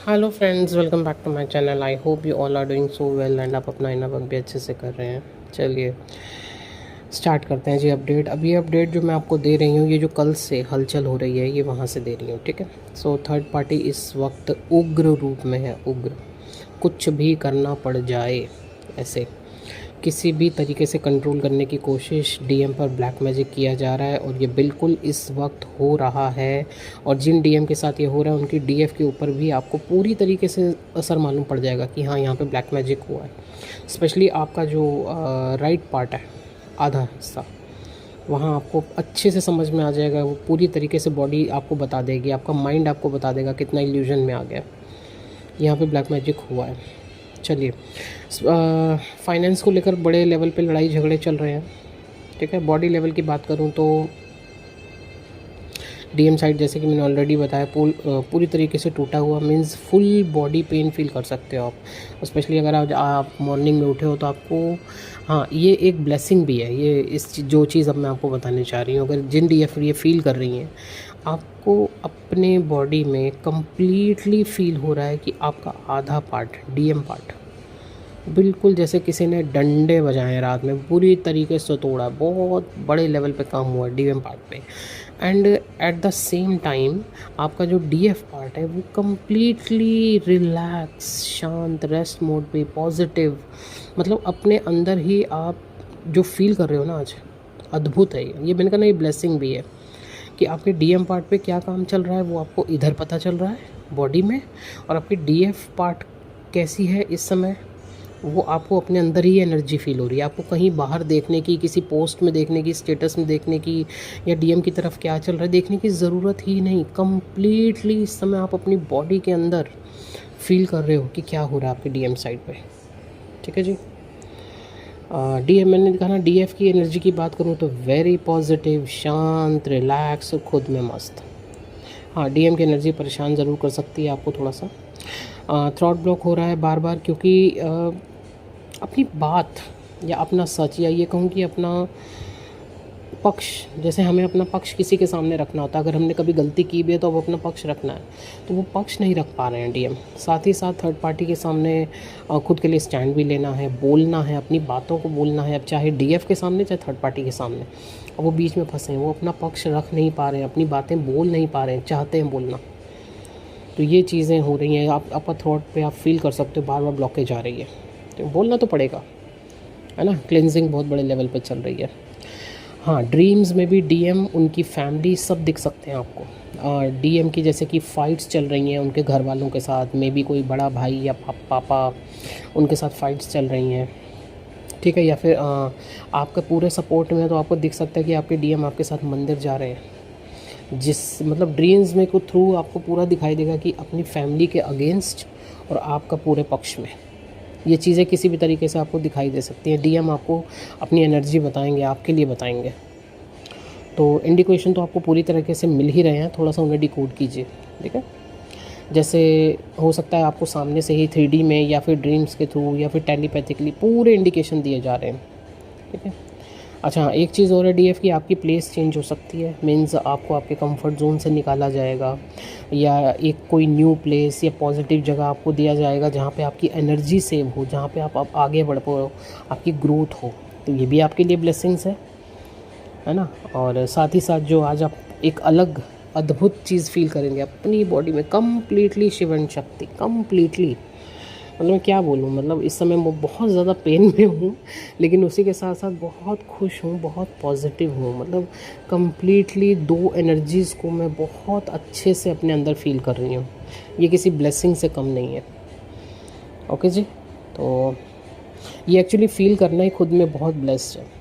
Hello friends, welcome back to my channel. I hope you all are doing so well and आप अपना इना work भी अच्छे से कर रहे हैं। चलिए स्टार्ट करते हैं जी अपडेट। अब ये अपडेट जो मैं आपको दे रही हूँ, ये जो कल से हलचल हो रही है, ये वहाँ से दे रही हूँ, ठीक है। सो थर्ड पार्टी इस वक्त उग्र रूप में है, उग्र। कुछ भी करना पड़ जाए, ऐसे किसी भी तरीके से कंट्रोल करने की कोशिश डीएम पर ब्लैक मैजिक किया जा रहा है, और ये बिल्कुल इस वक्त हो रहा है। और जिन डीएम के साथ ये हो रहा है, उनकी डीएफ के ऊपर भी आपको पूरी तरीके से असर मालूम पड़ जाएगा कि हाँ, यहाँ पे ब्लैक मैजिक हुआ है। स्पेशली आपका जो राइट पार्ट है, आधा हिस्सा, वहाँ आपको अच्छे से समझ में आ जाएगा। वो पूरी तरीके से बॉडी आपको बता देगी, आपका माइंड आपको बता देगा कितना इल्यूजन में आ गया, यहाँ पे ब्लैक मैजिक हुआ है। चलिए, फाइनेंस को लेकर बड़े लेवल पे लड़ाई झगड़े चल रहे हैं, ठीक है। बॉडी लेवल की बात करूं तो डीएम साइड, जैसे कि मैंने ऑलरेडी बताया, पूरी तरीके से टूटा हुआ, means full body pain feel कर सकते हो आप। स्पेशली अगर आप मॉर्निंग में उठे हो तो आपको, हाँ, ये एक ब्लेसिंग भी है। ये जो चीज़ अब मैं आपको बताने चाह रही हूँ, अगर जिन डीएफ ये फील कर रही हैं, आपको अपने बॉडी में कम्प्लीटली फील हो रहा है कि आपका आधा पार्ट, डीएम पार्ट, बिल्कुल जैसे किसी ने डंडे बजाए रात में, पूरी तरीके से तोड़ा। बहुत बड़े लेवल पे काम हुआ डीएम पार्ट पे। And at the same time आपका जो डीएफ पार्ट है, वो कम्प्लीटली रिलैक्स, शांत, रेस्ट मोड पे, पॉजिटिव। मतलब अपने अंदर ही आप जो फील कर रहे हो ना आज, अद्भुत है ये मैंने कहा ना, ये ब्लेसिंग भी है कि आपके डीएम पार्ट पे क्या काम चल रहा है वो आपको इधर पता चल रहा है बॉडी में, और आपकी डीएफ पार्ट कैसी है इस समय, वो आपको अपने अंदर ही एनर्जी फील हो रही है। आपको कहीं बाहर देखने की, किसी पोस्ट में देखने की, स्टेटस में देखने की, या डीएम की तरफ क्या चल रहा है देखने की ज़रूरत ही नहीं। कम्प्लीटली इस समय आप अपनी बॉडी के अंदर फील कर रहे हो कि क्या हो रहा है आपके डीएम साइड पे, ठीक है जी। डीएम, मैंने कहा ना, डीएफ की एनर्जी की बात करूँ तो वेरी पॉजिटिव, शांत, रिलैक्स और खुद में मस्त। हाँ, डीएम की एनर्जी परेशान ज़रूर कर सकती है आपको थोड़ा सा। थ्रॉट ब्लॉक हो रहा है बार बार, क्योंकि अपनी बात या अपना सच, या ये कहूँ कि अपना पक्ष, जैसे हमें अपना पक्ष किसी के सामने रखना होता है। अगर हमने कभी गलती की भी है तो अब अपना पक्ष रखना है, तो वो पक्ष नहीं रख पा रहे हैं डीएम। साथ ही साथ थर्ड पार्टी के सामने खुद के लिए स्टैंड भी लेना है, बोलना है, अपनी बातों को बोलना है। अब चाहे डीएफ के सामने, चाहे थर्ड पार्टी के सामने, अब वो बीच में फंसे हैं, वो अपना पक्ष रख नहीं पा रहे हैं, अपनी बातें बोल नहीं पा रहे हैं, चाहते हैं बोलना। तो ये चीज़ें हो रही हैं। आप आपका थॉट पे आप फील कर सकते हो बार बार ब्लॉकेज आ रही है, तो बोलना तो पड़ेगा, है ना। क्लेंजिंग बहुत बड़े लेवल पे चल रही है। हाँ, ड्रीम्स में भी डीएम, उनकी फैमिली सब दिख सकते हैं आपको। डीएम की जैसे कि फ़ाइट्स चल रही हैं उनके घर वालों के साथ, मे बी कोई बड़ा भाई या पापा, उनके साथ फ़ाइट्स चल रही हैं, ठीक है। या फिर आपका पूरे सपोर्ट में है, तो आपको दिख सकता है कि आपके डीएम आपके साथ मंदिर जा रहे हैं। मतलब ड्रीम्स में को थ्रू आपको पूरा दिखाई देगा कि अपनी फैमिली के अगेंस्ट और आपका पूरे पक्ष में, ये चीज़ें किसी भी तरीके से आपको दिखाई दे सकती हैं। डीएम आपको अपनी एनर्जी बताएंगे, आपके लिए बताएंगे। तो इंडिकेशन तो आपको पूरी तरीके से मिल ही रहे हैं, थोड़ा सा उन्हें डिकोड कीजिए, ठीक है। जैसे हो सकता है आपको सामने से ही 3D में, या फिर ड्रीम्स के थ्रू, या फिर टेलीपैथिकली पूरे इंडिकेशन दिए जा रहे हैं, ठीक है। अच्छा, एक चीज़ और है डीएफ की, आपकी प्लेस चेंज हो सकती है। मीन्स आपको आपके कंफर्ट जोन से निकाला जाएगा, या एक कोई न्यू प्लेस या पॉजिटिव जगह आपको दिया जाएगा जहाँ पे आपकी एनर्जी सेव हो, जहाँ पे आप आगे बढ़ पाओ, आपकी ग्रोथ हो। तो ये भी आपके लिए ब्लेसिंग्स है ना। और साथ ही साथ जो आज आप एक अलग अद्भुत चीज़ फील करेंगे अपनी बॉडी में, कम्प्लीटली शिवन शक्ति, कम्प्लीटली। मतलब मैं क्या बोलूँ, मतलब इस समय मैं बहुत ज़्यादा पेन में हूँ, लेकिन उसी के साथ साथ बहुत खुश हूँ, बहुत पॉजिटिव हूँ। मतलब कम्प्लीटली दो एनर्जीज़ को मैं बहुत अच्छे से अपने अंदर फील कर रही हूँ। ये किसी ब्लेसिंग से कम नहीं है, ओके जी। तो ये एक्चुअली फ़ील करना ही खुद में बहुत ब्लेस्ड है।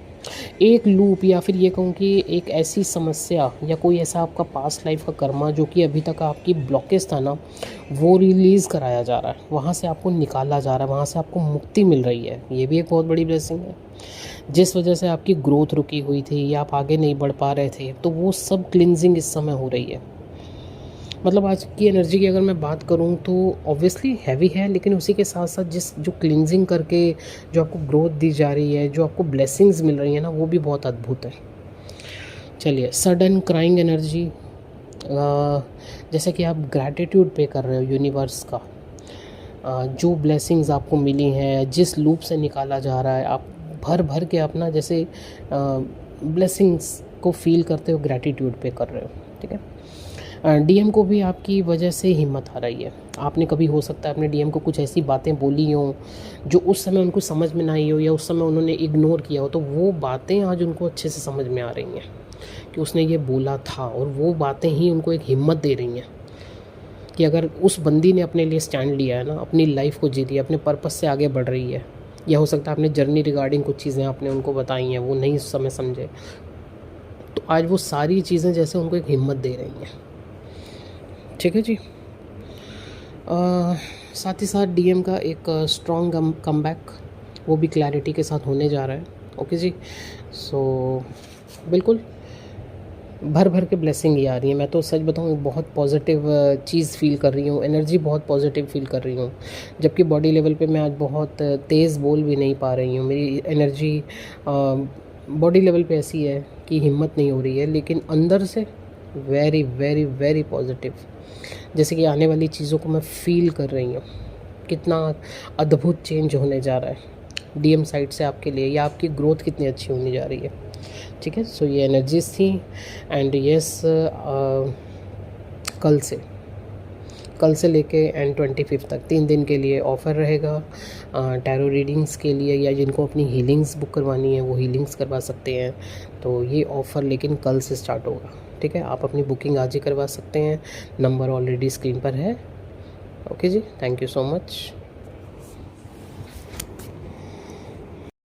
एक लूप, या फिर ये कहूँ कि एक ऐसी समस्या, या कोई ऐसा आपका पास्ट लाइफ का कर्मा जो कि अभी तक आपकी ब्लॉकेज था ना, वो रिलीज़ कराया जा रहा है, वहाँ से आपको निकाला जा रहा है, वहाँ से आपको मुक्ति मिल रही है। ये भी एक बहुत बड़ी ब्लेसिंग है। जिस वजह से आपकी ग्रोथ रुकी हुई थी, या आप आगे नहीं बढ़ पा रहे थे, तो वो सब क्लिनजिंग इस समय हो रही है। मतलब आज की एनर्जी की अगर मैं बात करूं तो ऑब्वियसली हैवी है, लेकिन उसी के साथ साथ जो क्लिनजिंग करके जो आपको ग्रोथ दी जा रही है, जो आपको ब्लेसिंग्स मिल रही है ना, वो भी बहुत अद्भुत है। चलिए, सडन क्राइंग एनर्जी, जैसे कि आप ग्रैटिट्यूड पे कर रहे हो यूनिवर्स का, जो ब्लेसिंग्स आपको मिली हैं, जिस लूप से निकाला जा रहा है, आप भर भर के अपना जैसे ब्लेसिंग्स को फील करते हो, ग्रैटिट्यूड पे कर रहे हो, ठीक है। डीएम को भी आपकी वजह से हिम्मत आ रही है। आपने कभी हो सकता है अपने डीएम को कुछ ऐसी बातें बोली हों जो उस समय उनको समझ में ना आई हो, या उस समय उन्होंने इग्नोर किया हो, तो वो बातें आज उनको अच्छे से समझ में आ रही हैं कि उसने ये बोला था, और वो बातें ही उनको एक हिम्मत दे रही हैं कि अगर उस बंदी ने अपने लिए स्टैंड लिया है ना, अपनी लाइफ को जी रही है, अपने पर्पस से आगे बढ़ रही है, या हो सकता है अपने जर्नी रिगार्डिंग कुछ चीज़ें आपने उनको बताई हैं, वो नहीं उस समय समझे, तो आज वो सारी चीज़ें जैसे उनको एक हिम्मत दे रही हैं, ठीक है जी। साथ ही साथ डीएम का एक स्ट्रॉन्ग कमबैक वो भी क्लैरिटी के साथ होने जा रहा है। ओके जी, सो बिल्कुल भर भर के ब्लेसिंग ही आ रही है। मैं तो सच बताऊँ, बहुत पॉजिटिव चीज़ फील कर रही हूँ, एनर्जी बहुत पॉजिटिव फील कर रही हूँ, जबकि बॉडी लेवल पे मैं आज बहुत तेज़ बोल भी नहीं पा रही हूँ। मेरी एनर्जी बॉडी लेवल पे ऐसी है कि हिम्मत नहीं हो रही है, लेकिन अंदर से वेरी वेरी वेरी पॉजिटिव, जैसे कि आने वाली चीज़ों को मैं फ़ील कर रही हूँ। कितना अद्भुत चेंज होने जा रहा है डीएम साइड से आपके लिए, या आपकी ग्रोथ कितनी अच्छी होने जा रही है, ठीक है। सो ये एनर्जीज थी, एंड यस कल से लेके एंड 25 तक 3 दिन के लिए ऑफ़र रहेगा टैरो रीडिंग्स के लिए, या जिनको अपनी हीलिंग्स बुक करवानी है वो हीलिंग्स करवा सकते हैं। तो ये ऑफ़र लेकिन कल से स्टार्ट होगा, ठीक है। आप अपनी बुकिंग आज ही करवा सकते हैं, नंबर ऑलरेडी स्क्रीन पर है। ओके जी, थैंक यू सो मच।